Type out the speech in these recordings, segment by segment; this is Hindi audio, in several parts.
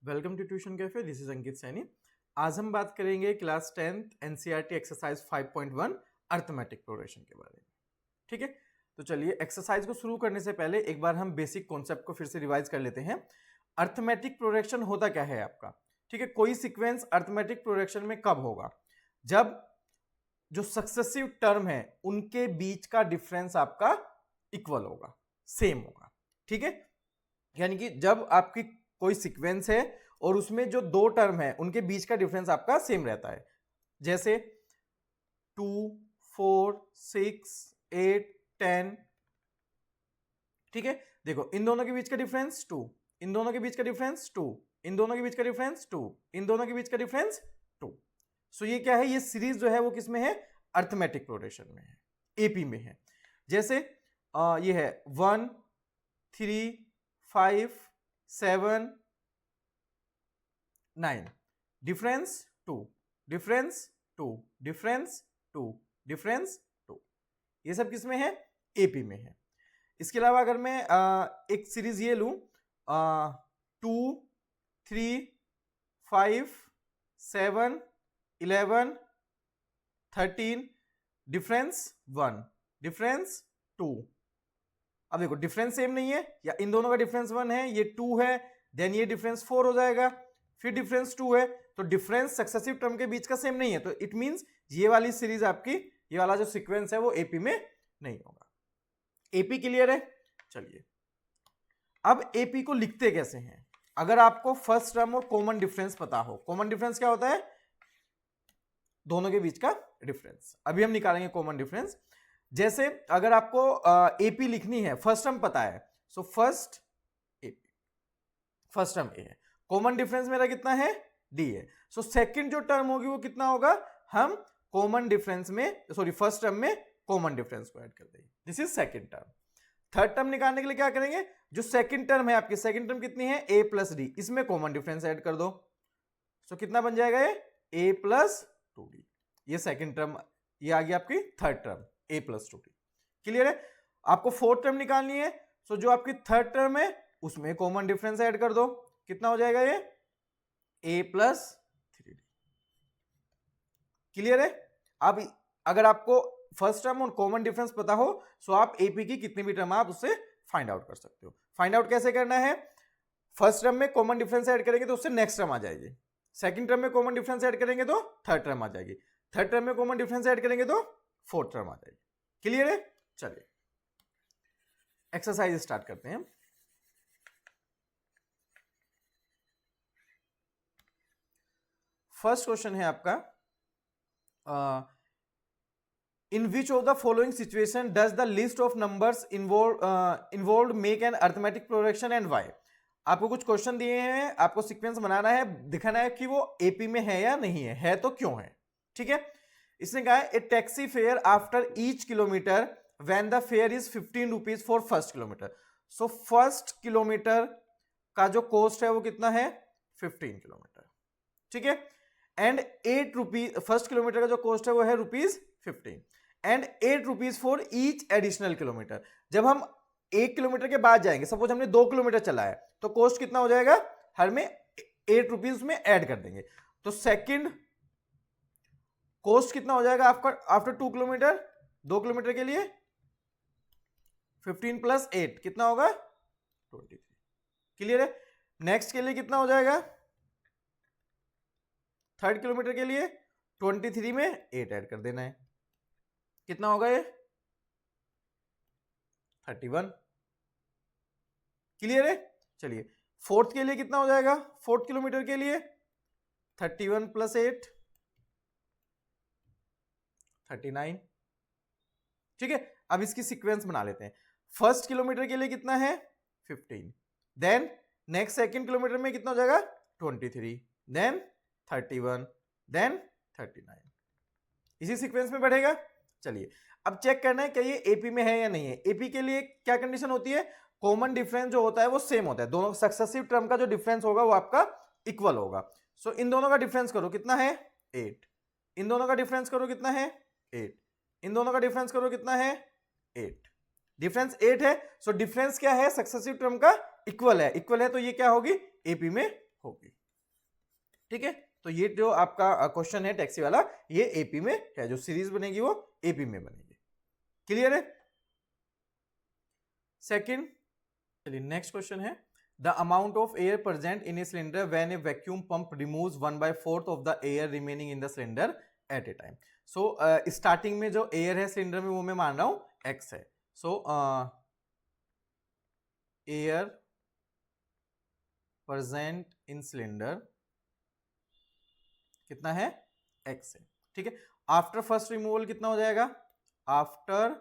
Welcome to tuition cafe. This is Ankit Saini. आज हम बात करेंगे class 10th NCERT exercise 5.1 arithmetic progression के बारे में। ठीक है, तो चलिए एक्सरसाइज को शुरू करने से पहले एक बार हम बेसिक कॉन्सेप्ट को फिर से रिवाइज कर लेते हैं। अर्थमेटिक प्रोग्रेशन होता क्या है आपका? ठीक है, कोई सीक्वेंस अर्थमेटिक प्रोग्रेशन में कब होगा? जब जो सक्सेसिव टर्म है उनके बीच का डिफरेंस आपका इक्वल होगा, सेम होगा। ठीक है, यानी कि जब आपकी कोई सीक्वेंस है और उसमें जो दो टर्म है उनके बीच का डिफरेंस आपका सेम रहता है, जैसे 2, 4, 6, 8, 10। ठीक है, देखो इन दोनों के बीच का डिफरेंस 2, इन दोनों के बीच का डिफरेंस 2, इन दोनों के बीच का डिफरेंस 2, इन दोनों के बीच का डिफरेंस 2। सो ये क्या है? ये सीरीज जो है वो किस में है? अर्थमेटिक प्रोग्रेशन में है, एपी में है। जैसे ये है 1, 3, 5, 7, 9, डिफरेंस 2, डिफरेंस 2, डिफरेंस 2, डिफरेंस 2। ये सब किस में है? एपी में है। इसके अलावा अगर मैं एक सीरीज ये लूं 2, 3, 5, 7, 11, 13, डिफरेंस 1, डिफरेंस 2। अब देखो डिफरेंस सेम नहीं है, या इन दोनों का डिफरेंस 1 है, ये 2 है, देन ये डिफरेंस 4 हो जाएगा, फिर डिफरेंस 2 है, तो डिफरेंस सक्सेसिव टर्म के बीच का सेम नहीं है, तो इट मींस ये वाली सीरीज आपकी, ये वाला जो सीक्वेंस है वो एपी में नहीं होगा। एपी क्लियर है? चलिए अब एपी को लिखते कैसे हैं? अगर आपको फर्स्ट टर्म और कॉमन डिफरेंस पता हो, कॉमन डिफरेंस क्या होता है? दोनों के बीच का डिफरेंस। अभी हम निकालेंगे कॉमन डिफरेंस। जैसे अगर आपको एपी लिखनी है, फर्स्ट टर्म पता है, so first AP, first term A है, कॉमन डिफरेंस मेरा कितना है? डी है। सो सेकंड जो टर्म होगी वो कितना होगा? हम कॉमन डिफरेंस में, सॉरी फर्स्ट टर्म में कॉमन डिफरेंस को ऐड कर देंगे, this is second term. Third term निकालने के लिए क्या करेंगे? जो सेकंड टर्म है आपकी, सेकंड टर्म कितनी है? ए प्लस डी, इसमें कॉमन डिफरेंस ऐड कर दो। सो कितना बन जाएगा ये? ए प्लस 2d। ये सेकंड टर्म, ये आ गई आपकी third term a plus 2d। Clear है? आपको फोर्थ टर्म निकालनी है, सो जो आपकी थर्ड टर्म है उसमें कॉमन डिफरेंस ऐड कर दो। कितना हो जाएगा ये? a plus 3d। क्लियर है? अब अगर आपको फर्स्ट टर्म और कॉमन डिफरेंस पता हो, सो आप एपी की कितनी भी टर्म आप उससे फाइंड आउट कर सकते हो। फाइंड आउट कैसे करना है? फर्स्ट टर्म में कॉमन डिफरेंस ऐड करेंगे तो उससे नेक्स्ट टर्म आ जाएगी, सेकंड टर्म में कॉमन डिफरेंस ऐड करेंगे तो थर्ड टर्म आ जाएगी, थर्ड टर्म में कॉमन डिफरेंस ऐड करेंगे तो फोर्थ टर्म आ जाएगी। क्लियर है? चलिए एक्सरसाइज स्टार्ट करते हैं। फर्स्ट क्वेश्चन है आपका, in which of the following situation does the list of numbers involve make an arithmetic progression and why? आपको कुछ क्वेश्चन दिए हैं, आपको सीक्वेंस बनाना है, दिखाना है कि वो एपी में है या नहीं है तो क्यों है। ठीक है, इसने कहा है a taxi fare after each kilometre when the fare is 15 rupees for first kilometre. So first kilometre का जो कॉस्ट है वो कितना है? 15 किलोमीटर। ठीक है, एंड 8 रुपीज, फर्स्ट किलोमीटर का जो कॉस्ट है वो है ₹15 and 8 rupees for each additional kilometre. जब हम 1 किलोमीटर के बाद जाएंगे, सपोज हमने 2 किलोमीटर चला है, तो कॉस्ट कितना हो जाएगा? हर में 8 रुपीज में ऐड कर देंगे, तो सेकंड कॉस्ट कितना हो जाएगा आपका आफ्टर 2 किलोमीटर? 2 किलोमीटर के लिए 15 प्लस 8 कितना होगा? 23। क्लियर है? नेक्स्ट के लिए कितना हो जाएगा? थर्ड किलोमीटर के लिए 23 में 8 ऐड कर देना है, कितना होगा ये? 31। क्लियर है? चलिए फोर्थ के लिए कितना हो जाएगा? फोर्थ किलोमीटर के लिए 31 प्लस 8 39। ठीक है, अब इसकी सीक्वेंस बना लेते हैं। फर्स्ट किलोमीटर के लिए कितना है? 15, देन नेक्स्ट सेकंड किलोमीटर में कितना हो जाएगा? 23, देन 31, देन 39। इसी सीक्वेंस में बढ़ेगा। चलिए अब चेक करना है क्या ये एपी में है या नहीं है। एपी के लिए क्या कंडीशन होती है? कॉमन डिफरेंस जो होता है वो सेम होता है, दोनों सक्सेसिव टर्म का जो डिफरेंस होगा वो आपका इक्वल होगा। सो इन दोनों का डिफरेंस करो, कितना है? 8। इन दोनों का डिफरेंस करो, कितना है? 8। इन दोनों का डिफरेंस करो, कितना है? 8। डिफरेंस 8 है, सो डिफरेंस क्या है? सक्सेसिव टर्म का इक्वल है, इक्वल है तो ये क्या होगी? एपी में होगी। ठीक है, तो ये जो आपका क्वेश्चन है टैक्सी वाला, ये एपी में है, जो सीरीज बनेगी वो एपी में बनेगी। क्लियर है? सेकंड, चलिए नेक्स्ट क्वेश्चन है, the amount of air present in a cylinder when A vacuum pump removes 1/4 of the air remaining in the cylinder eight A time. So starting में जो एयर है सिलेंडर में वो मैं मान रहा हूं एक्स है। सो एयर प्रेजेंट इन सिलेंडर कितना है, एक्स है। ठीक है, आफ्टर फर्स्ट रिमूवल कितना हो जाएगा, after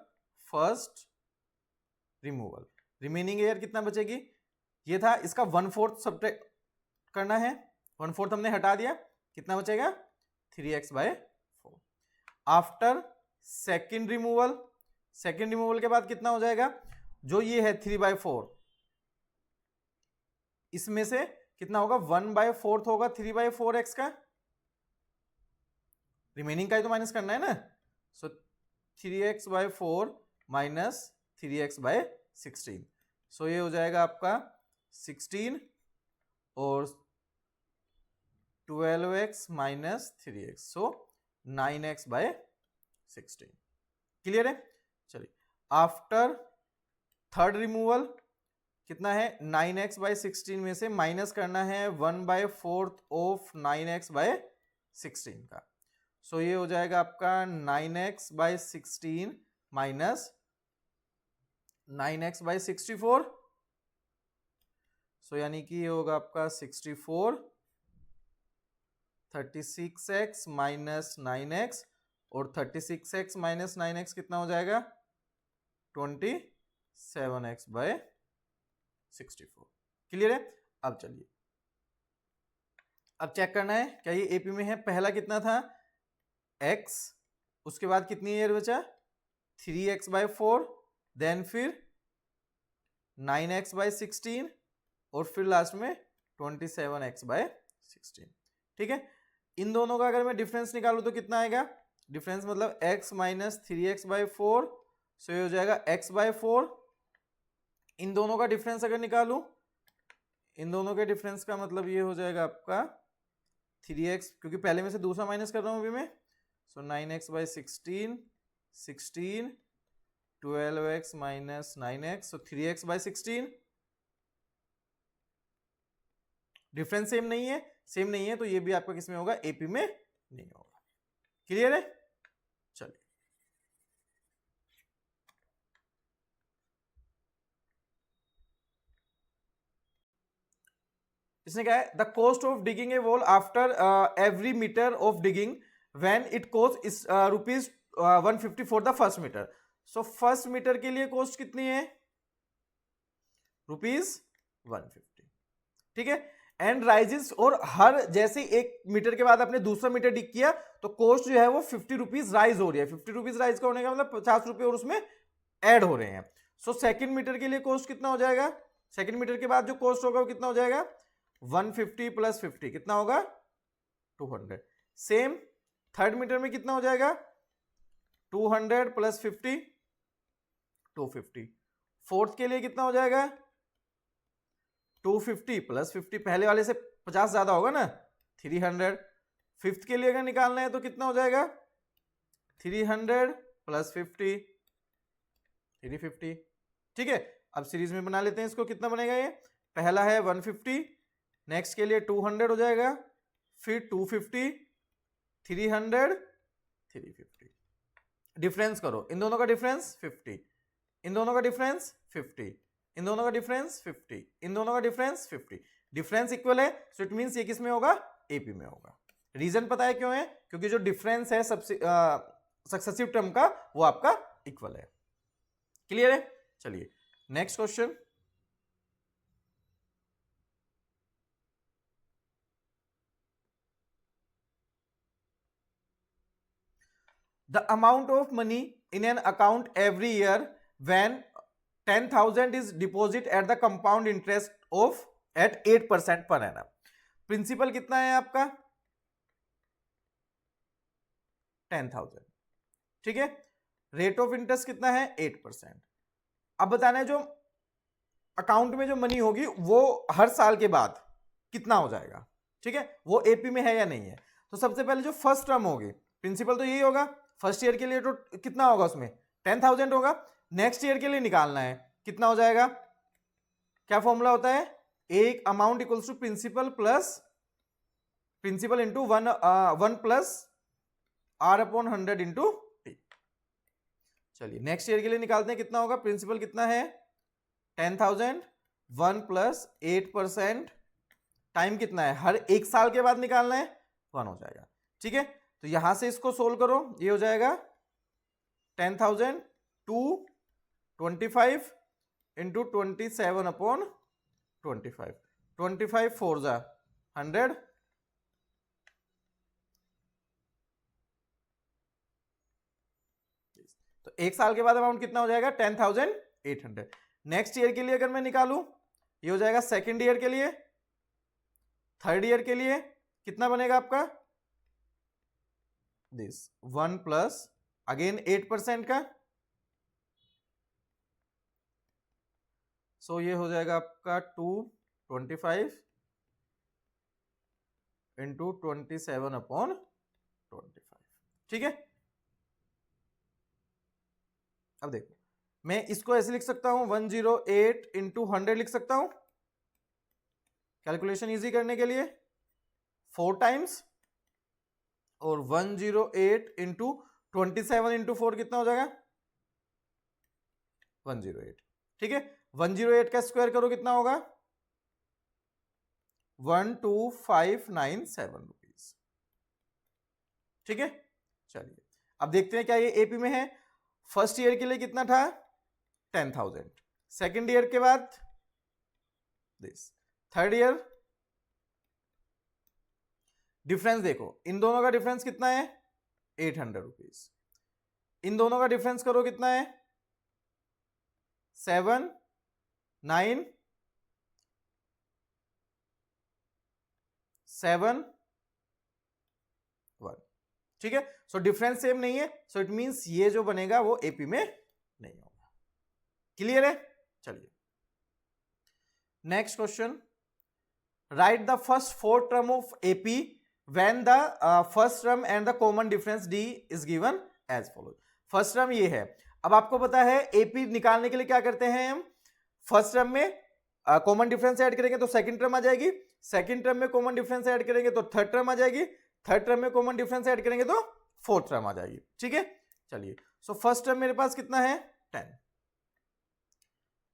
first removal remaining air कितना बचेगी, ये था, इसका 1/4 सब्ट्रैक्ट करना है, 1/4 हमने हटा दिया, कितना बचेगा 3x/4। After second removal, second removal के बाद कितना हो जाएगा, जो ये है 3/4, इसमें से कितना होगा 1/4 होगा 3/4x का, रिमेनिंग का ही तो माइनस करना है ना। सो 3x/4 माइनस 3x/16, सो ये हो जाएगा आपका 16 और 12x माइनस 3x, सो 9x/16। क्लियर है? चलिए, आफ्टर थर्ड रिमूवल कितना है, 9x/16 में से माइनस करना है 1/4 ऑफ 9x/16 का, सो ये हो जाएगा आपका 9x/16 माइनस 9x/64, सो यानी कि ये होगा आपका 64, 36x माइनस 9x, और 36x माइनस 9x कितना हो जाएगा 27x/64। क्लियर है? अब चलिए, अब चेक करना है क्या ये एपी में है। पहला कितना था x, उसके बाद कितनी एयर बचा 3x/4, देन फिर 9x/16 और फिर लास्ट में 27x/16। ठीक है, इन दोनों का अगर मैं डिफरेंस निकालूं तो कितना आएगा, डिफरेंस मतलब x माइनस 3x/4, सो ये हो जाएगा x/4। इन दोनों का डिफरेंस अगर निकालूं, इन दोनों के डिफरेंस का मतलब ये हो जाएगा आपका 3x, क्योंकि पहले में से दूसरा माइनस कर रहा हूं अभी मैं, सो 9x/16, 16, 12x माइनस 9x, सो 3x/16। डिफरेंस सेम नहीं है, सेम नहीं है, तो ये भी आपका किस में होगा, एपी में नहीं होगा। क्लियर है? चलिए, इसने क्या है, the cost of digging a wall after every metre of digging when it cost rupees 150 for the first metre. So first metre के लिए कॉस्ट कितनी है, रुपीज 150। ठीक है, एंड राइजेस, और हर जैसे एक मीटर के बाद आपने दूसरा मीटर डिग किया तो कॉस्ट जो है वो 50 रुपीज राइज हो रही है। 50 रुपीज राइज का होने का मतलब 50 रुपए और उसमें ऐड हो रहे हैं। सो सेकंड मीटर के लिए कॉस्ट कितना हो जाएगा, सेकंड मीटर के बाद जो कॉस्ट होगा वो कितना हो जाएगा 150 प्लस 50 कितना होगा 200। सेम थर्ड मीटर में कितना हो जाएगा 200 प्लस 50 250। फोर्थ के लिए कितना हो जाएगा 250 प्लस 50, पहले वाले से 50 ज्यादा होगा ना 300। फिफ्थ के लिए अगर निकालना है तो कितना हो जाएगा 300 प्लस 50 350। ठीक है, अब सीरीज में बना लेते हैं इसको, कितना बनेगा ये, पहला है 150, नेक्स्ट के लिए 200 हो जाएगा, फिर 250, 300, 350। डिफरेंस करो, इन दोनों का डिफरेंस 50, इन दोनों का डिफरेंस 50, इन दोनों का डिफरेंस 50, इन दोनों का डिफरेंस 50। डिफरेंस इक्वल है, सो इट मींस ये किस में होगा, एपी में होगा। रीजन पता है क्यों है, क्योंकि जो डिफरेंस है सक्सेसिव टर्म का वो आपका इक्वल है। क्लियर है? चलिए next question, the amount of money in an account every year when 10,000 is deposit at the compound interest of at 8% per annum। Principal कितना है आपका 10,000। ठीक है, रेट ऑफ इंटरेस्ट कितना है 8%। अब बताना है जो अकाउंट में जो मनी होगी वो हर साल के बाद कितना हो जाएगा, ठीक है, वो एपी में है या नहीं है। तो सबसे पहले जो फर्स्ट टर्म होगी, प्रिंसिपल तो यही होगा, फर्स्ट ईयर के लिए तो कितना होगा उसमें 10,000 होगा। नेक्स्ट ईयर के लिए निकालना है, कितना हो जाएगा, क्या फॉर्मूला होता है, एक amount equals to principal into one plus R upon 100 into T. चलिए नेक्स्ट ईयर के लिए निकालते हैं, कितना होगा, प्रिंसिपल कितना है 10,000, 1 प्लस 8%, टाइम कितना है, हर एक साल के बाद निकालना है, 1 हो जाएगा, ठीक है। तो यहां से इसको सोल्व करो, ये हो जाएगा 10,000 टू 25 इंटू 27 अपॉन 25, 25 4 जा 100, तो एक साल के बाद अमाउंट कितना हो जाएगा 10,800। नेक्स्ट ईयर के लिए अगर मैं निकालूं, ये हो जाएगा सेकेंड ईयर के लिए, थर्ड ईयर के लिए कितना बनेगा आपका, दिस 1 प्लस अगेन 8% का, सो ये हो जाएगा आपका 225 इंटू 27 अपॉन 25, ठीक है। अब देखो मैं इसको ऐसे लिख सकता हूं 108 इंटू 100 लिख सकता हूं, कैलकुलेशन इजी करने के लिए 4 टाइम्स, और 108 इंटू 27 इंटू 4 कितना हो जाएगा 108, ठीक है। 108 का स्क्वायर करो कितना होगा 12,597 रुपीज, ठीक है। चलिए अब देखते हैं क्या ये एपी में है। फर्स्ट ईयर के लिए कितना था 10,000, सेकेंड ईयर के बाद दिस, थर्ड ईयर, डिफरेंस देखो इन दोनों का डिफरेंस कितना है 800 रुपीज, इन दोनों का डिफरेंस करो कितना है 7 9 7 1, ठीक है। सो डिफरेंस सेम नहीं है, सो इट मींस ये जो बनेगा वो एपी में नहीं होगा, क्लियर है। चलिए next question, right the first 4 term of AP when the first term and the common difference d is given as follows। First term ये है, अब आपको पता है एपी निकालने के लिए क्या करते हैं हम, फर्स्ट टर्म में कॉमन डिफरेंस ऐड करेंगे तो सेकंड टर्म आ जाएगी, सेकंड टर्म में कॉमन डिफरेंस ऐड करेंगे तो थर्ड टर्म आ जाएगी, थर्ड टर्म में कॉमन डिफरेंस ऐड करेंगे तो फोर्थ टर्म आ जाएगी, ठीक है। चलिए सो फर्स्ट टर्म मेरे पास कितना है 10,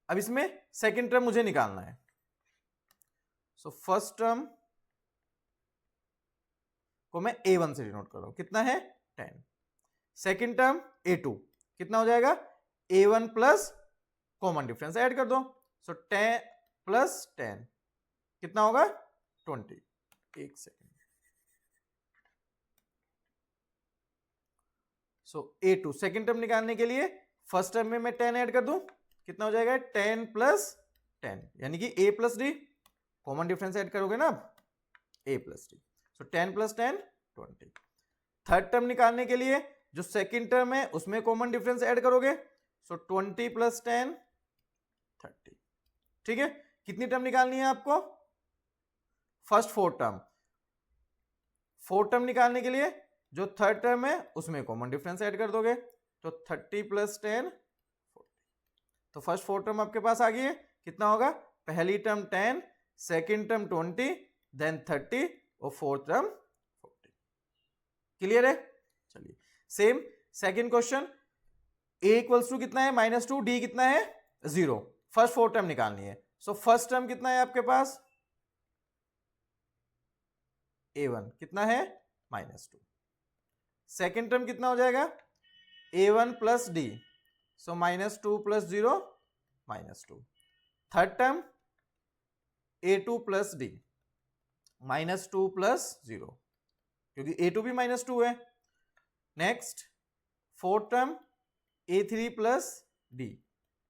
अब इसमें सेकंड टर्म मुझे निकालना है, सो फर्स्ट टर्म को मैं A1 से डिनोट कर रहा हूं, कितना है 10, सेकेंड टर्म A2 कितना हो जाएगा A1 plus common difference add कर दो, सो 10 प्लस 10 कितना होगा 20, एक सेकेंड, सो A2 सेकेंड टर्म निकालने के लिए फर्स्ट टर्म में मैं 10 ऐड कर दूं, कितना हो जाएगा 10 प्लस 10 यानी कि A plus D, common difference add करोगे ना आप A plus D, so 10 plus 10 20। Third term निकालने के लिए जो सेकंड टर्म है उसमें कॉमन डिफरेंस ऐड करोगे, सो 20 प्लस 10 30, ठीक है। कितनी टर्म निकालनी है आपको, first fourth term, fourth term निकालने के लिए जो थर्ड टर्म है उसमें कॉमन डिफरेंस ऐड कर दोगे, तो 30 प्लस 10 40, तो फर्स्ट फोर्थ टर्म आपके पास आ गई है, कितना होगा पहली टर्म 10, सेकेंड टर्म 20, देन 30 और फोर्थ टर्म 40, क्लियर है। चलिए same second question, a equals to कितना है -2, d कितना है 0, फर्स्ट फोर्थ टर्म निकालनी है, सो फर्स्ट टर्म कितना है आपके पास a1 कितना है -2, सेकंड टर्म कितना हो जाएगा a1 प्लस डी, सो -2 plus 0 -2, third term a2 plus D -2 plus 0 क्योंकि A2 भी -2 है, next fourth term A3 plus D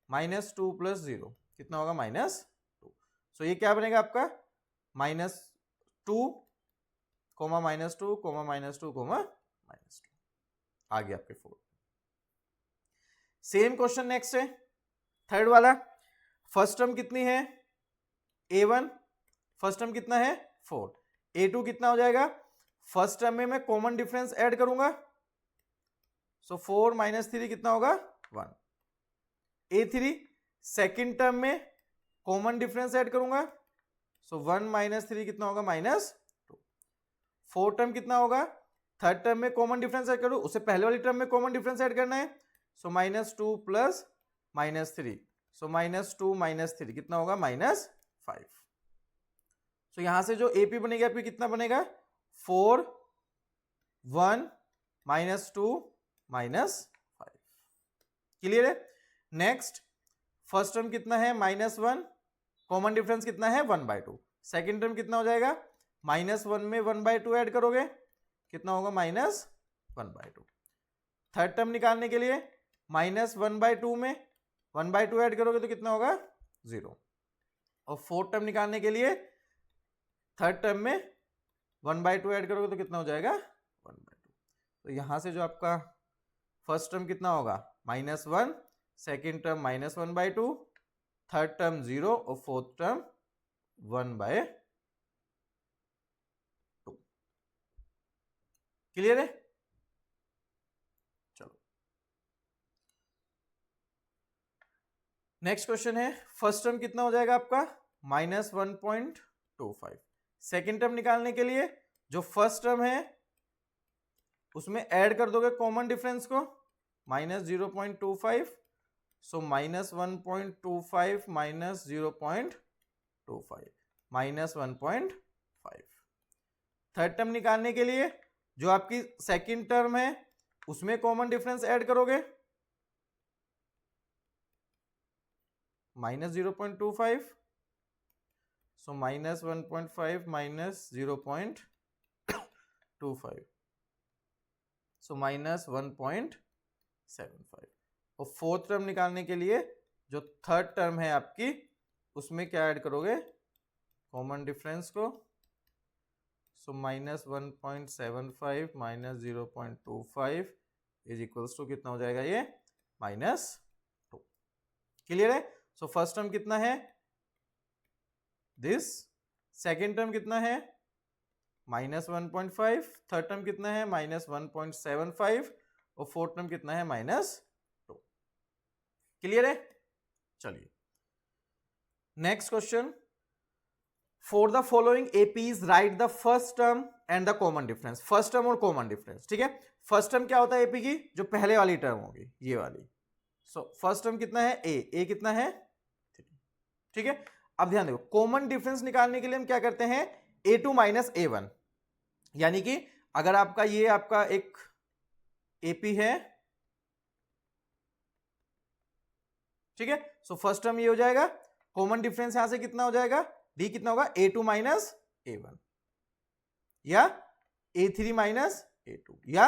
-2 plus 0 कितना होगा -2, सो ये क्या बनेगा आपका -2 कोमा -2 कोमा -2 कोमा -2 आ गया आपके फोर्थ। सेम क्वेश्चन नेक्स्ट है थर्ड वाला, फर्स्ट टर्म कितनी है A1, फर्स्ट टर्म कितना है 4, a2 कितना हो जाएगा, फर्स्ट टर्म में मैं कॉमन डिफरेंस ऐड करूंगा, सो 4 माइनस 3 कितना होगा 1, a3 सेकेंड टर्म में कॉमन डिफरेंस ऐड करूंगा, सो 1 माइनस 3 कितना होगा -2, फोर्थ टर्म कितना होगा, थर्ड टर्म में कॉमन डिफरेंस ऐड करूं, उससे पहले वाली टर्म में कॉमन डिफरेंस ऐड करना है, सो -2 प्लस -3, सो -2 -3 कितना होगा -5। सो यहां से जो AP बनेगा आपकी कितना बनेगा 4 1 -2 -5। क्लियर है। नेक्स्ट फर्स्ट टर्म कितना है -1, कॉमन डिफरेंस कितना है 1/2, सेकेंड टर्म कितना हो जाएगा -1 में 1/2 ऐड करोगे कितना होगा -1/2, थर्ड टर्म निकालने के लिए -1/2 में 1/2 ऐड करोगे तो कितना होगा 0, और फोर्थ टर्म निकालने के लिए थर्ड टर्म में 1/2 ऐड करोगे तो कितना हो जाएगा 1/2। तो यहां से जो आपका फर्स्ट टर्म कितना होगा -1, सेकेंड टर्म -1/2, थर्ड टर्म 0 और फोर्थ टर्म 1/2। क्लियर है। चलो नेक्स्ट क्वेश्चन है, फर्स्ट टर्म कितना हो जाएगा आपका -1.25, सेकेंड टर्म निकालने के लिए जो फर्स्ट टर्म है उसमें ऐड कर दोगे कॉमन डिफरेंस को -0.25, सो -1.25 -0.25 -1.5। थर्ड टर्म निकालने के लिए जो आपकी सेकेंड टर्म है उसमें कॉमन डिफरेंस ऐड करोगे -0.25, सो -1.5 -0.25, सो -1.75। और फोर्थ टर्म निकालने के लिए जो थर्ड टर्म है आपकी उसमें क्या ऐड करोगे कॉमन डिफरेंस को, सो -1.75 -0.25 इज इक्वल्स टू कितना हो जाएगा ये -2। क्लियर है। सो फर्स्ट टर्म कितना है दिस, सेकेंड टर्म कितना है -1.5, थर्ड टर्म कितना है -1.75 और फोर्थ टर्म कितना है -2। क्लियर है। चलिए next question, for the following APs right the first term and the common difference, first term और कॉमन डिफरेंस। ठीक है, फर्स्ट टर्म क्या होता है AP की, जो पहले वाली टर्म होगी ये वाली। सो फर्स्ट टर्म कितना है A कितना है 3। ठीक है, अब ध्यान देखो कॉमन डिफरेंस निकालने के लिए हम क्या करते हैं A2 माइनस A1, यानी कि अगर आपका ये आपका एक AP है, ठीक है, सो फर्स्ट टर्म ये हो जाएगा, कॉमन डिफरेंस यहां से कितना हो जाएगा D कितना होगा A2 माइनस A1 या A3 माइनस A2 या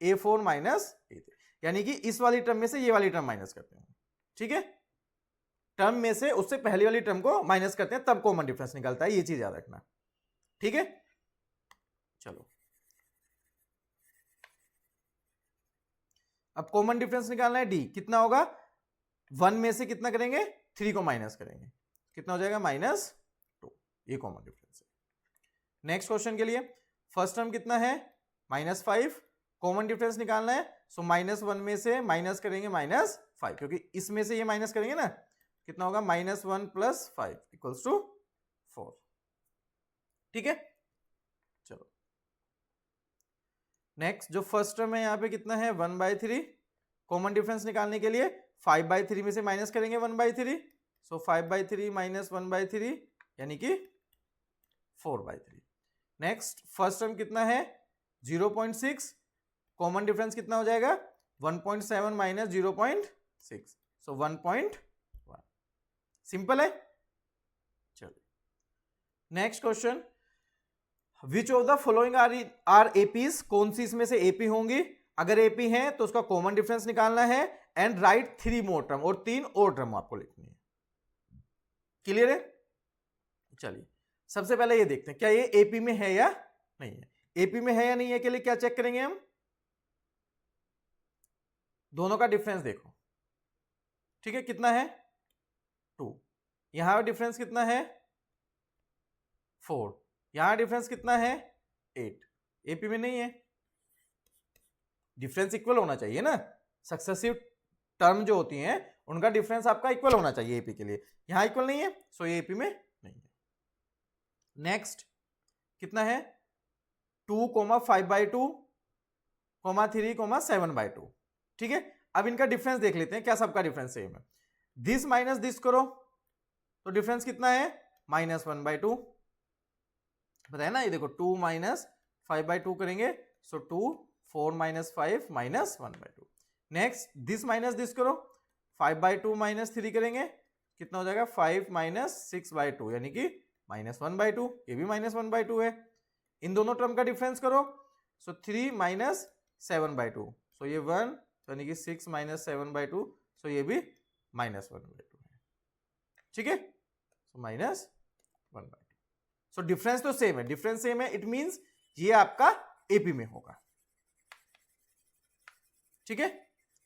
A4 माइनस A3, यानी कि इस वाली टर्म में से ये वाली टर्म माइनस करते हैं। ठीक है, टर्म में से उससे पहली वाली टर्म को माइनस करते हैं तब कॉमन डिफरेंस निकलता है, ये चीज याद रखना। ठीक है, चलो अब कॉमन डिफरेंस निकालना है D, कितना होगा 1 में से कितना करेंगे 3 को माइनस करेंगे, कितना हो जाएगा -2, ये कॉमन डिफरेंस है। नेक्स्ट क्वेश्चन के लिए फर्स्ट टर्म कितना है -5, कॉमन डिफरेंस निकालना है, सो -1 में से माइनस करेंगे -5, क्योंकि इसमें से ये माइनस करेंगे ना, कितना होगा -1 + 5 = 4। ठीक है, चलो नेक्स्ट जो फर्स्ट टर्म है यहाँ पे कितना है 1/3, कॉमन डिफरेंस निकालने के लिए 5/3 में से माइनस करेंगे 1/3, सो 5/3 - 1/3 यानी कि 4/3। नेक्स्ट फर्स्ट टर्म कितना है 0.6, कॉमन डिफरेंस कितना हो जाएगा 1.7 - 0.6, सो 1.1। सिंपल है। चलो next question, which of the following are APs, कौन सी इसमें से AP होंगी, अगर AP है तो उसका कॉमन डिफरेंस निकालना है एंड राइट 3 मोर टर्म, और 3 और टर्म आपको लिखनी है। क्लियर है। चलिए सबसे पहले ये देखते हैं क्या ये AP में है या नहीं है। AP में है या नहीं है के लिए क्या चेक करेंगे हम, दोनों का डिफरेंस देखो। ठीक है, कितना है 2, यहां डिफरेंस कितना है 4, यहां डिफरेंस कितना है 8, एपी में नहीं है। डिफरेंस इक्वल होना चाहिए ना, सक्सेसिव टर्म जो होती हैं उनका डिफरेंस आपका इक्वल होना चाहिए एपी के लिए, यहां इक्वल नहीं है, सो ये एपी में नहीं है। नेक्स्ट कितना है 2, 5/2, 3, 7/2, ठीक है। अब इनका डिफरेंस देख लेते हैं, क्या सबका डिफरेंस सेम है। दिस माइनस दिस करो तो डिफरेंस कितना है -1/2, बताया ना, ये देखो 2 - 5/2 करेंगे, सो 2, 4 - 5 -1/2। नेक्स्ट दिस माइनस दिस करो, 5/2 -3 करेंगे, कितना हो जाएगा 5 - 6/2, यानी कि -1/2, ये भी -1/2 है। इन दोनों टर्म का डिफरेंस करो, सो 3 - 7/2, सो ये 1, यानी कि 6 - 7/2, सो ये भी -1/2 है, ठीक है, सो -1/2। सो डिफरेंस तो सेम है, डिफरेंस सेम है, इट मींस ये आपका एपी में होगा, ठीक है।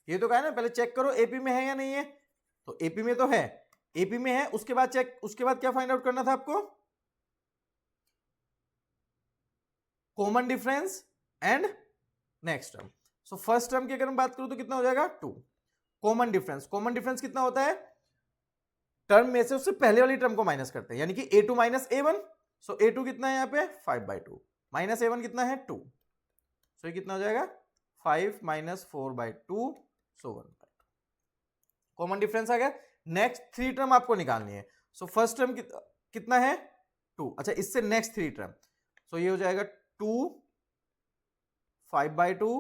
ये तो कहा ना, पहले चेक करो एपी में है या नहीं है, तो एपी में तो है, एपी में है, उसके बाद चेक, उसके बाद क्या फाइंड आउट करना था आपको, common difference and next term. So first term की अगर हम बात करूं तो कितना हो जाएगा 2, कॉमन डिफरेंस, कॉमन डिफरेंस कितना होता है, टर्म में से उससे पहले वाली टर्म को माइनस करते हैं, यानी कि a2 - a1, सो a2 कितना है यहाँ पे 5/2, माइनस a1 कितना है 2, सो ये कितना हो जाएगा 5 - 4/2, सो 1/2, कॉमन डिफरेंस आ गया। नेक्स्ट 3 टर्म आपको निकालनी है, सो फर्स्ट टर्म कितना है 2, अच्छा इससे नेक्स्ट 3 टर्म, सो ये हो जाएगा 2, 5/2,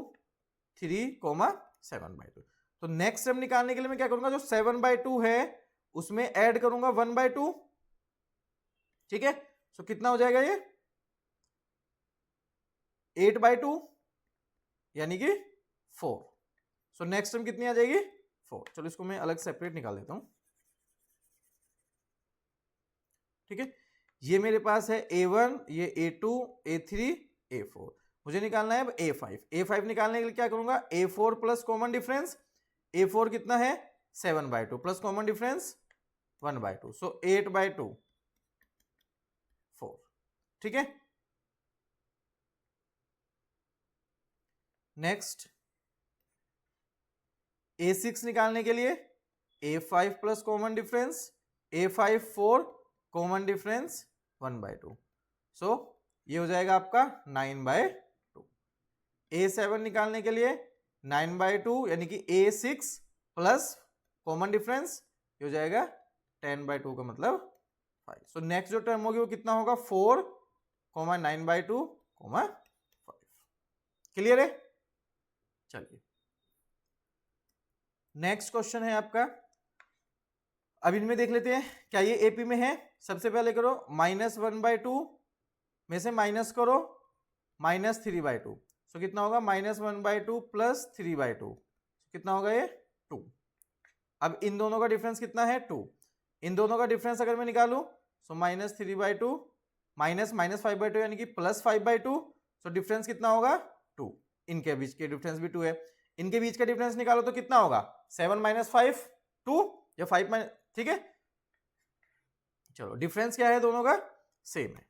3, 7/2। तो नेक्स्ट टर्म निकालने के लिए मैं क्या करूंगा, जो 7/2 है उसमें ऐड करूंगा 1/2, ठीक है, सो कितना हो जाएगा ये 8/2, यानी कि 4, सो नेक्स्ट टर्म कितनी आ जाएगी 4। चलो इसको मैं अलग सेपरेट निकाल देता हूं, ठीक है। ये मेरे पास है a1, ये a2, a3, a4, मुझे निकालना है अब a5। a5 निकालने के लिए क्या करूंगा, a4 plus common difference, a4 कितना है 7/2 प्लस कॉमन डिफरेंस 1/2, सो 8/2, 4, ठीक है। नेक्स्ट a6 निकालने के लिए a5 plus common difference, a5 4, common difference 1/2, सो ये हो जाएगा आपका 9/2। a7 निकालने के लिए 9/2, यानी कि a6 प्लस कॉमन डिफरेंस, ये हो जाएगा 10/2 का मतलब 5। सो नेक्स्ट जो टर्म होगी वो कितना होगा 4, 9/2, 5। क्लियर है, चलिए नेक्स्ट क्वेश्चन है आपका। अब इनमें देख लेते हैं क्या ये एपी में है। सबसे पहले करो -1/2 में से माइनस करो -3/2, सो कितना होगा -1/2 प्लस 3/2, कितना होगा ये 2। अब इन दोनों का डिफरेंस कितना है 2, इन दोनों का डिफरेंस अगर मैं निकालूं सो -3/2 -5/2, यानी कि +5/2, सो डिफरेंस कितना होगा 2। इनके बीच के डिफरेंस भी 2 है, इनके बीच का डिफरेंस निकालो तो कितना होगा 7 - 5 2, या 5 ठीक है। चलो डिफरेंस क्या है दोनों का सेम है,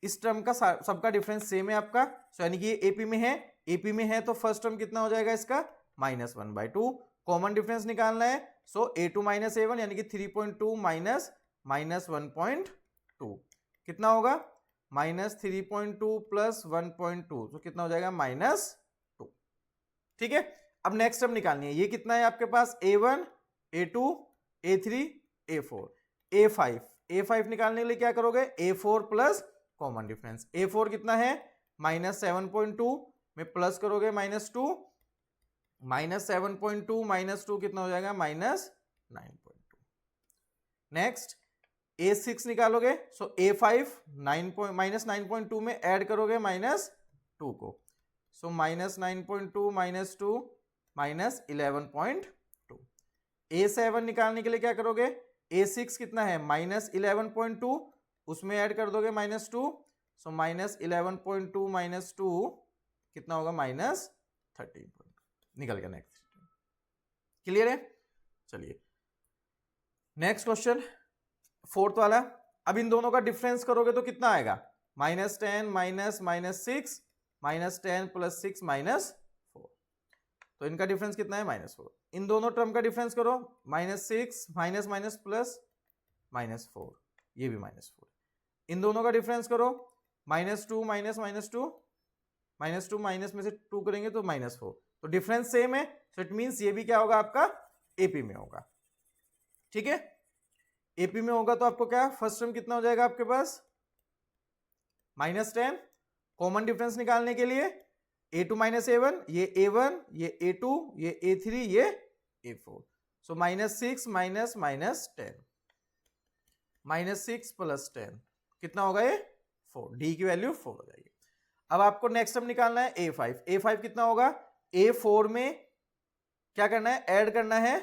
इस टर्म का सबका डिफरेंस सेम है आपका, सो यानी कि ये एपी में है, एपी में है तो फर्स्ट टर्म कितना हो जाएगा इसका -1/2, कॉमन डिफरेंस निकालना है, सो a2 - a1 यानी कि 3.2 माइनस -1.2, कितना होगा -3.2 प्लस 1.2, तो कितना हो जाएगा -2, ठीक है। अब नेक्स्ट टर्म निकालनी है, ये कितना है आपके पास a1, a2, a3, a4, a5 निकालने के लिए क्या करोगे a4 plus common difference, a4 कितना है -7.2 में प्लस करोगे -2, -7.2 -2 कितना हो जाएगा -9.2। नेक्स्ट a6 निकालोगे, सो a5 -9.2 में ऐड करोगे -2 को, सो -9.2 -2 -11.2। a7 निकालने के लिए क्या करोगे, a6 कितना है -11.2, उसमें ऐड कर दोगे -2, सो -11.2 -2 कितना होगा -13.2, निकल गया। नेक्स्ट क्लियर है, चलिए नेक्स्ट क्वेश्चन फोर्थ वाला। अब इन दोनों का डिफरेंस करोगे तो कितना आएगा, -10 -6 -10 + 6 -4, तो इनका डिफरेंस कितना है, -4। इन दोनों टर्म का डिफरेंस करो, -6 माइनस प्लस -4, ये भी -4। इन दोनों का डिफरेंस करो, -2 -2 माइनस में से 2 करेंगे तो -4, तो डिफरेंस सेम है, तो इट मींस ये भी क्या होगा आपका एपी में होगा। ठीक है, एपी में होगा तो आपको क्या फर्स्ट टर्म कितना हो जाएगा आपके पास, -10। कॉमन डिफरेंस निकालने के लिए a2 - a1, ये a1 ये a2 ये a3 ये a4, सो -6 माइनस -10 -6 + 10 कितना होगा ये 4, डी की वैल्यू 4 हो जाएगी। अब आपको नेक्स्ट टर्म निकालना है a5। a5 कितना होगा, a4 में क्या करना है, ऐड करना है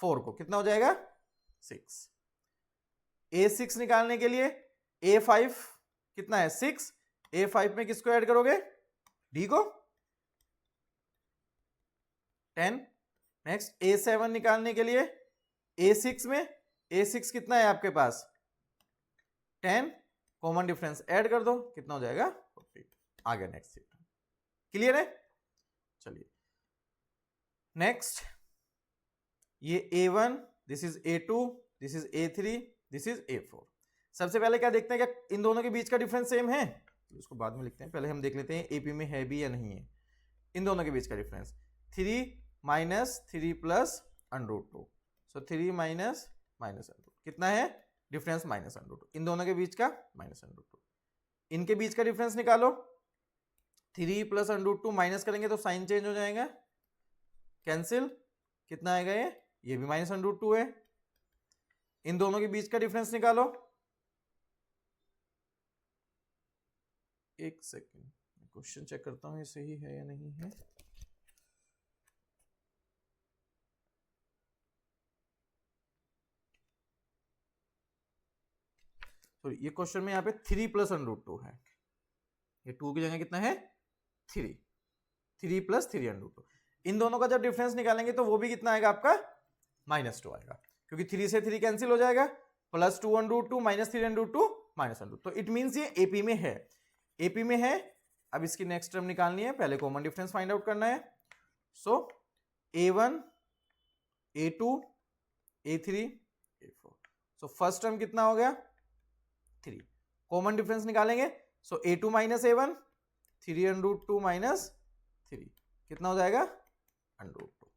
4 को, कितना हो जाएगा 6। a6 निकालने के लिए a5 कितना है 6, a5 में किसको ऐड करोगे, d को 10। नेक्स्ट a7 निकालने के लिए a6 में a6 कितना है आपके पास 10, कॉमन डिफरेंस ऐड कर दो, कितना हो जाएगा 40। आ गया नेक्स्ट सीट, क्लियर है। चलिए नेक्स्ट, ये a1, this is a2, this is a3, this is a4। सबसे पहले क्या देखते हैं, क्या इन दोनों के बीच का डिफरेंस सेम है, उसको बाद में लिखते हैं, पहले हम देख लेते हैं एपी में है भी या नहीं है। इन दोनों के बीच का डिफरेंस 3 - 3 + √2, सो 3 माइनस √2 कितना है डिफरेंस -√2, इन दोनों के बीच का -√2। इनके बीच का डिफरेंस निकालो, 3 + √2 माइनस करेंगे तो साइन चेंज हो जाएगा, कैंसिल, कितना आएगा ये भी -√2 है। इन दोनों के बीच का डिफरेंस निकालो, एक सेकेंड क्वेश्चन चेक करता हूं ये सही है या नहीं है। तो ये क्वेश्चन में यहाँ पे 3 + √2 है, ये 2 की जगह कितना है 3 + 3 √2। इन दोनों का जब डिफरेंस निकालेंगे तो वो भी कितना आएगा आपका -2 आएगा, क्योंकि 3 से 3 कैंसिल हो जाएगा, +2 √2 -3 √2 -2, तो इट मींस ये एपी में है, एपी में है। अब इसकी नेक्स्ट टर्म निकालनी है, पहले कॉमन डिफरेंस फाइंड आउट करना है। सो a1 a2 a3 a4, so first term कितना हो गया 3, कॉमन डिफरेंस निकालेंगे, सो a2 - a1 3 √2 -3 कितना हो जाएगा √2।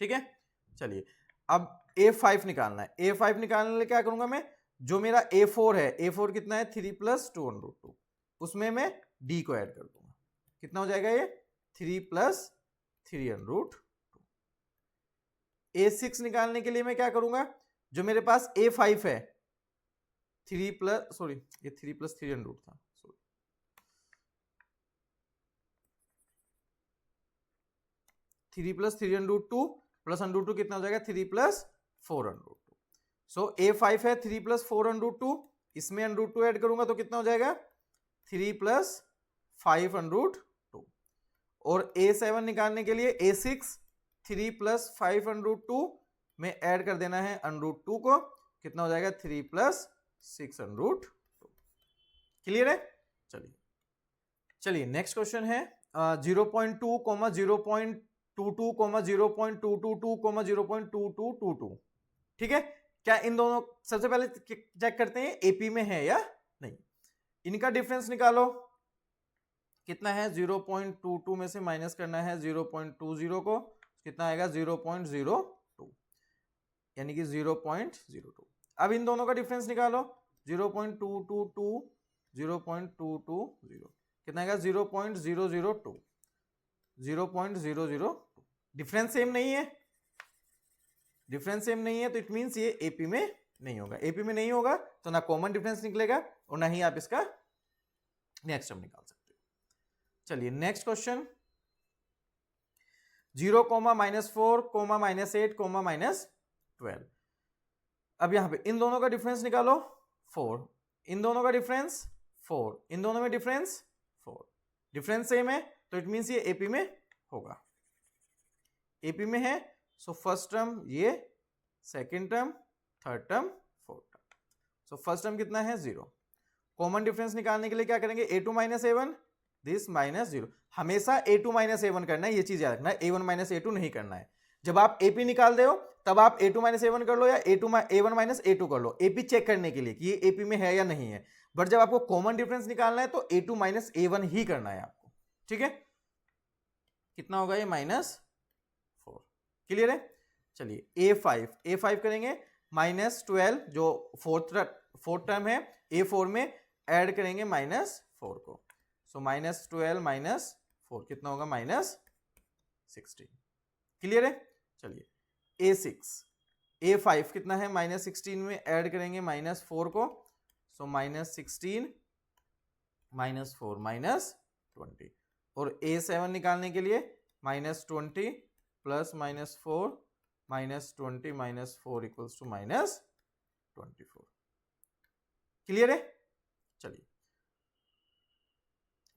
ठीक है, चलिए अब a5 निकालना है। a5 निकालने के लिए क्या करूंगा मैं, जो मेरा a4 है, a4 कितना है 3 + 2 √2, उसमें मैं d को ऐड कर दूंगा, कितना हो जाएगा ये 3 + 3 √2। a6 निकालने के लिए मैं क्या करूंगा, जो मेरे पास a5 है 3 + सॉरी ये 3 + 3 √2 था, सॉरी 3 + 3 √2 + √2 कितना हो जाएगा 3 + 4 √2। सो a5 है 3 + 4 √2, इसमें √2 ऐड करूंगा तो कितना हो जाएगा 3 + 5 √2। और a7 निकालने के लिए a6 3 + 5 √2 में ऐड कर देना है √2 को, कितना हो जाएगा 3 + 6 √2। क्लियर है। चलिए चलिए नेक्स्ट क्वेश्चन है 0.2, 0.22, 0.222, 0.2222। ठीक है, क्या इन दोनों, सबसे पहले चेक करते हैं एपी में है या नहीं। इनका डिफरेंस निकालो, कितना है 0.22 में से माइनस करना है 0.20 को, कितना आएगा 0.02, यानी कि 0.02। अब इन दोनों का डिफरेंस निकालो, 0.222 0.220 कितना आएगा 0.002, 0.002। डिफरेंस सेम नहीं है, डिफरेंस सेम नहीं है, तो इट मींस ये एपी में नहीं होगा। एपी में नहीं होगा तो ना कॉमन डिफरेंस निकलेगा और ना ही आप इसका नेक्स्ट टर्म निकाल सकते हो। चलिए नेक्स्ट क्वेश्चन 0, -4, -8, -12। अब यहां पे इन दोनों का डिफरेंस निकालो 4, इन दोनों का डिफरेंस 4, इन दोनों में डिफरेंस 4, डिफरेंस सेम है तो इट मींस ये एपी में होगा, एपी में है। सो फर्स्ट टर्म ये, second term third term, fourth term. So first term कितना है 0। कॉमन डिफरेंस निकालने के लिए क्या करेंगे, a2 minus a1 this minus 0। हमेशा a2 माइनस a1 करना है, ये चीज याद रखना है, a1 माइनस a2 नहीं करना है। जब आप AP निकाल दे हो तब आप a2 माइनस a1 कर लो या a1 माइनस a2 कर लो, AP चेक करने के लिए कि ये AP में है या नहीं है। बट जब आपको कॉमन डिफरेंस निकालना है तो a2 माइनस a1 ही करना है आपको, ठीक है। कितना होगा ये, -4। क्लियर है। चलिए a5 करेंगे, -12 जो फोर्थ टर्म है a4 में ऐड करेंगे -4 को। सो -12 -4 कितना होगा, -16। क्लियर है। चलिए a5 कितना है, -16 में ऐड करेंगे -4 को। सो -16 -4 -20। और a7 निकालने के लिए -20 प्लस -4 -20 -4 इक्वल्स टू -24। क्लियर है। चलिए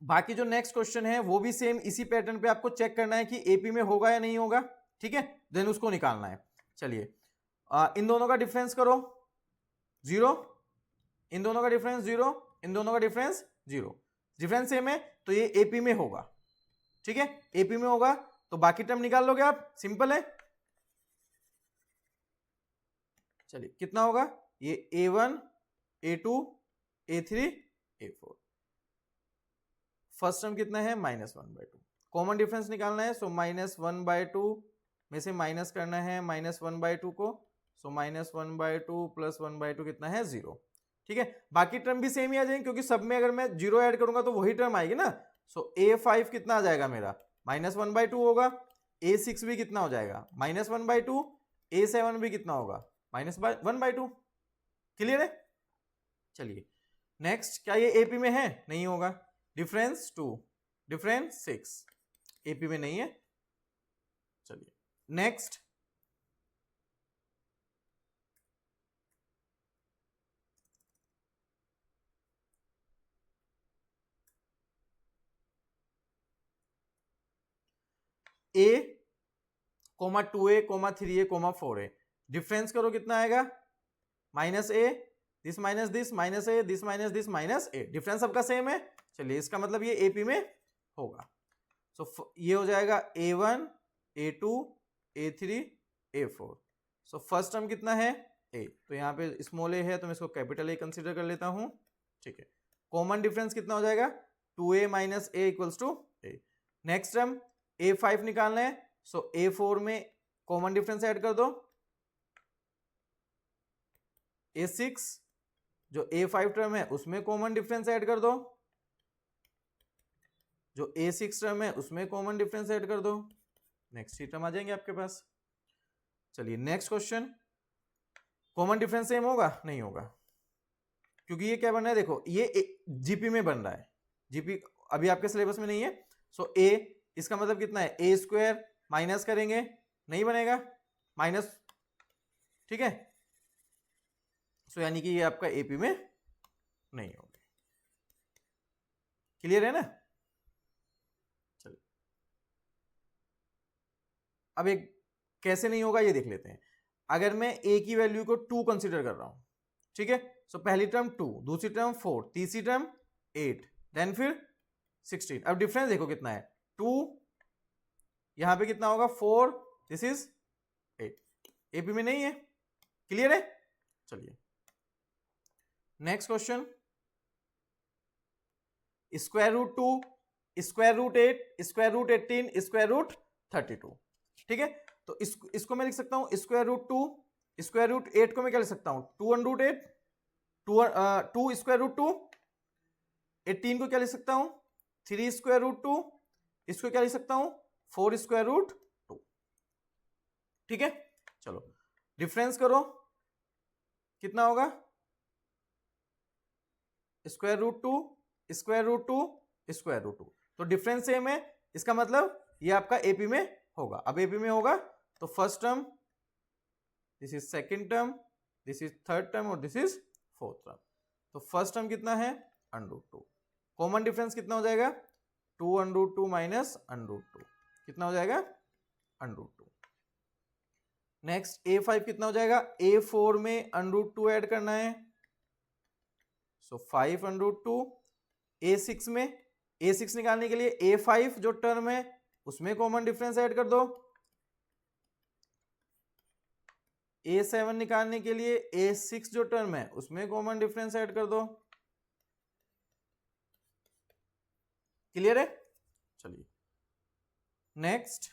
बाकी जो नेक्स्ट क्वेश्चन है वो भी सेम इसी पैटर्न पे आपको चेक करना है कि एपी में होगा या नहीं होगा, ठीक है, देन उसको निकालना है। चलिए इन दोनों का डिफरेंस करो 0, इन दोनों का डिफरेंस 0, इन दोनों का डिफरेंस 0, डिफरेंस सेम है तो ये एपी में होगा, ठीक है। एपी में होगा तो बाकी टर्म निकाल लोगे आप, सिंपल है। चलिए कितना होगा, ये a1 a2 a3 a4। First term कितना है, -1/2। कॉमन डिफरेंस निकालना है, सो -1/2 में से माइनस करना है -1/2 को। सो -1/2 प्लस 1/2 कितना है, 0, ठीक है। बाकी टर्म भी सेम ही आ जाएंगे क्योंकि सब में अगर मैं 0 ऐड करूंगा तो वही टर्म आएगी ना। सो a5 कितना आ जाएगा मेरा, -1/2 होगा। a6 भी कितना हो जाएगा, -1/2। a7 भी कितना होगा, -1/2। क्लियर है। चलिए नेक्स्ट, क्या ये एपी में है, नहीं होगा। डिफरेंस 2, डिफरेंस 6, एपी में नहीं है। चलिए next, a, 2a, 3a, 4a। Difference करो कितना आएगा, -a, this minus this, -a, this minus this, -a। Difference सबका सेम है। चलिए इसका मतलब ये एपी में होगा। सो ये हो जाएगा a1 a2 a3 a4। So first term कितना है, a, तो यहाँ पे स्मॉल a है तो मैं इसको कैपिटल A कंसीडर कर लेता हूँ, ठीक है। कॉमन डिफरेंस कितना हो जाएगा, 2a minus a equals to a। Next term a5 निकालना है, सो a4 में कॉमन डिफरेंस ऐड कर दो। a6 जो a5 टर्म है उसमें कॉमन डिफरेंस ऐड कर दो, जो a6 टर्म है उसमें कॉमन डिफरेंस ऐड कर दो। नेक्स्ट ही टर्म आ जाएंगे आपके पास। चलिए next question, common difference same होगा, नहीं होगा, क्योंकि ये क्या बन रहा है, देखो ये जीपी में बन रहा है, जीपी अभी आपके सिलेबस में नहीं है। सो a, इसका मतलब कितना है, a² माइनस करेंगे, नहीं बनेगा माइनस, ठीक है। सो यानी कि ये आपका एपी में नहीं होगा। क्लियर है ना। चलिए अब एक कैसे नहीं होगा ये देख लेते हैं। अगर मैं a की वैल्यू को 2 कंसीडर कर रहा हूं, ठीक है। सो पहली टर्म 2, दूसरी टर्म 4, तीसरी टर्म 8, देन फिर 16। अब डिफरेंस देखो कितना है, 2 यहां पे कितना होगा 4, दिस इज 8, एपी में नहीं है। क्लियर है। चलिए नेक्स्ट क्वेश्चन, √2, √8, √18, √32, ठीक है। तो इसको मैं लिख सकता हूं √2, √8 को मैं क्या लिख सकता हूं, 2√8, 2 √2, 18 को क्या लिख सकता हूं 3 √2, इसको क्या लिख सकता हूं 4 √2, ठीक है। चलो डिफरेंस करो कितना होगा, √2, √2, तो डिफरेंस सेम है, इसका मतलब ये आपका एपी में होगा। अब एपी में होगा तो first term, this is second term, this is third term और दिस इज फोर्थ टर्म। तो फर्स्ट टर्म कितना है, √2। कॉमन डिफरेंस कितना हो जाएगा, 2 √2 माइनस √2, कितना हो जाएगा, √2। नेक्स्ट A5 कितना हो जाएगा, A4 में √2 ऐड करना है, सो 5√2। A6 में, A6 निकालने के लिए A5 जो टर्म है उसमें कॉमन डिफरेंस ऐड कर दो, A7 निकालने के लिए A6 जो टर्म है उसमें कॉमन डिफरेंस ऐड कर दो। क्लियर है? चलिए next,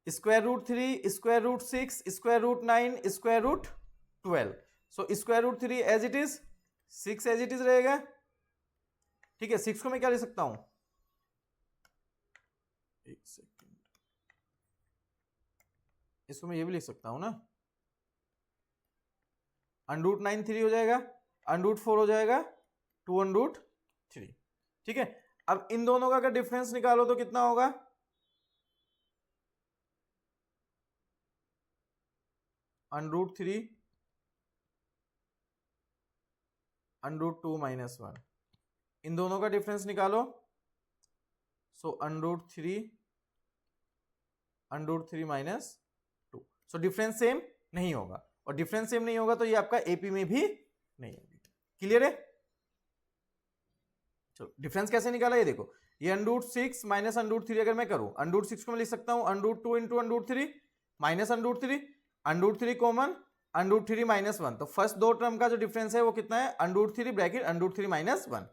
√3, √6, √9, √12। So √3 as it is, 6 as it is रहेगा। ठीक है, 6 को मैं क्या लिख सकता हूं, एक सेकेंड, इसको मैं ये भी लिख सकता हूं ना, √9 3 हो जाएगा, √4 हो जाएगा 2√3। ठीक है, अब इन दोनों का अगर डिफरेंस निकालो तो कितना होगा, √3 √2 - 1, इन दोनों का डिफरेंस निकालो, सो √3 √3 - 2। सो डिफरेंस सेम नहीं होगा, और डिफरेंस सेम नहीं होगा तो ये आपका एपी में भी नहीं होगी। क्लियर है? चलो डिफरेंस कैसे निकाला ये देखो, ये √6 माइनस √3 अगर मैं करूं, √6 को मैं लिख सकता हूं √2 इंटू √3 माइनस √3, √3 कॉमन, √3 - 1। तो फर्स्ट दो टर्म का जो डिफरेंस है वो कितना है, √3 ब्रैकेट √3 - 1।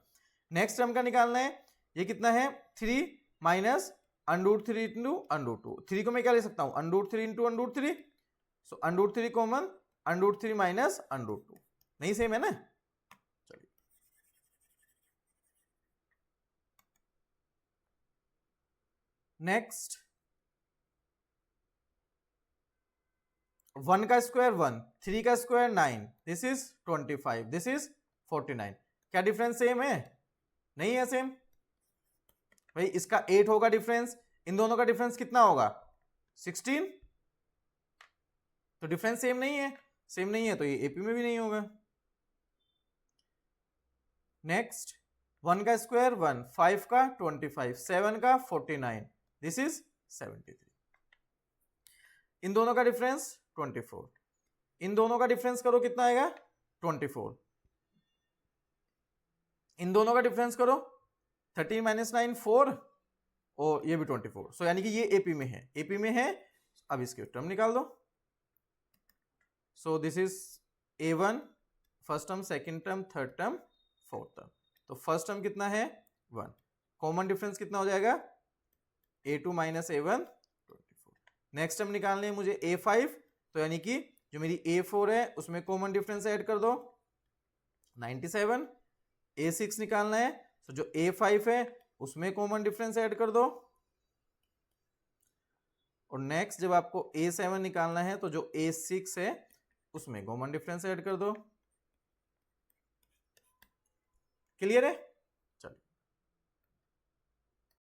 नेक्स्ट टर्म का निकालना है, ये कितना है 3 माइनस √3 इंटू √2। 3 को मैं क्या ले सकता हूं, √3 इंटू √3, सो √3 कॉमन, √3 माइनस √2। नहीं सेम है ना? चलिए नेक्स्ट, 1 का स्क्वायर 1, 3 का square 9, this is 25, this is 49। क्या डिफरेंस सेम है? नहीं है सेम। भाई इसका 8 होगा डिफरेंस, इन दोनों का डिफरेंस कितना होगा 16। तो डिफरेंस सेम नहीं है, सेम नहीं है तो ये एपी में भी नहीं होगा। नेक्स्ट, 1 का स्क्वायर 1, 5 का 25, 7 का 49, दिस इज 73। इन दोनों का डिफरेंस 24, इन दोनों का डिफरेंस करो कितना आएगा 24, इन दोनों का डिफरेंस करो 13 - 9 4, और ये भी 24। सो यानी कि ये एपी में है, एपी में है। अब इसके टर्म निकाल दो, so this is A1 first term, second term, third term, fourth term. तो फर्स्ट टर्म कितना है 1, कॉमन डिफरेंस कितना हो जाएगा A2 - A1 24। नेक्स्ट टर्म निकालने है मुझे A5, तो यानी कि जो मेरी A4 है उसमें कॉमन डिफरेंस ऐड कर दो 97। A6 निकालना है, तो जो A5 है उसमें कॉमन डिफरेंस ऐड कर दो, और नेक्स्ट जब आपको A7 निकालना है तो जो A6 है उसमें कॉमन डिफरेंस ऐड कर दो। क्लियर है?